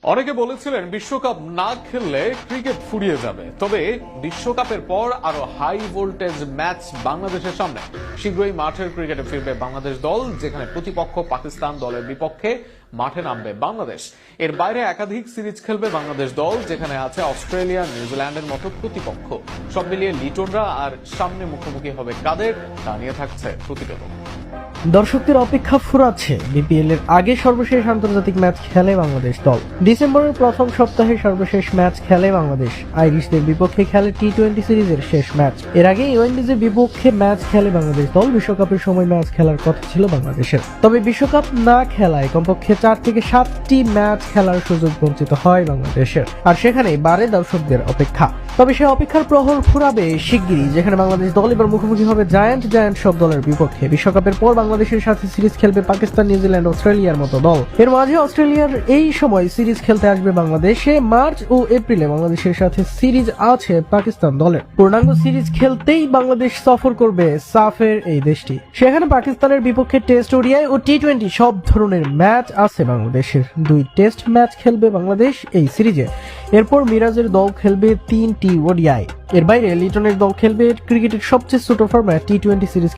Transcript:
অনেকে বলেছিলেন বিশ্বকাপ না খেললে ক্রিকেট ফুরিয়ে যাবে, তবে বিশ্বকাপের পর আরো হাই ভোল্টেজ ম্যাচ বাংলাদেশের সামনে। শীঘ্রই মাঠের ক্রিকেটে ফিরবে বাংলাদেশ দল, যেখানে প্রতিপক্ষ পাকিস্তান দলের বিপক্ষে মাঠে নামবে বাংলাদেশ। এর বাইরে একাধিক সিরিজ খেলবে বাংলাদেশ দল, যেখানে আছে অস্ট্রেলিয়া, নিউজিল্যান্ডের মতো প্রতিপক্ষ। সব মিলিয়ে লিটনরা আর সামনে মুখোমুখি হবে কাদের, তা নিয়ে থাকছে প্রতিবেদন। দর্শকদের অপেক্ষা ফুরাচ্ছে। বিপিএল এর আগে সর্বশেষ আন্তর্জাতিক ম্যাচ খেলে বাংলাদেশ দল। ডিসেম্বরের প্রথম সপ্তাহে সর্বশেষ ম্যাচ খেলে বাংলাদেশ। আইরিশদের বিপক্ষে খেলে টি-20 সিরিজের শেষ ম্যাচ। এর আগে ওয়েন্ডিজের বিপক্ষে ম্যাচ খেলে বাংলাদেশ দল। বিশ্বকাপের সময় ম্যাচ খেলার কথা ছিল বাংলাদেশের, তবে বিশ্বকাপ না খেলায় কমপক্ষে 4 থেকে 7টি ম্যাচ খেলার সুযোগ বঞ্চিত হয় বাংলাদেশের, আর সেখানেই বাড়ে দর্শকদের অপেক্ষা। তবে সে অপেক্ষার প্রহর ফুরাবে শিগগিরই, যেখানে বাংলাদেশ দল এবার মুখোমুখি হবে জায়ান্ট সব দলের বিপক্ষে। বিশ্বকাপের পর বাংলাদেশের সাথে সিরিজ খেলবে পাকিস্তান, নিউজিল্যান্ড, অস্ট্রেলিয়ার মতো দল। এর মাঝে অস্ট্রেলিয়ার এই সময় সিরিজ খেলতে আসবে বাংলাদেশে। মার্চ ও এপ্রিলে বাংলাদেশের সাথে সিরিজ আছে পাকিস্তান দলের। পূর্ণাঙ্গ সিরিজ খেলতেই বাংলাদেশ সফর করবে সাফের এই দেশটি। সেখানে পাকিস্তানের বিপক্ষে টেস্ট, ওডিআই ও টি-20 সব ধরনের ম্যাচ আছে বাংলাদেশের। 2 টেস্ট ম্যাচ খেলবে বাংলাদেশ এই সিরিজে। এরপর মিরাজের দল খেলবে 3টি ওডিআই। এর বাইরে লিটনের দল খেলবে ক্রিকেটের সবচেয়ে ছোট ফরম্যাট টি-20 সিরিজ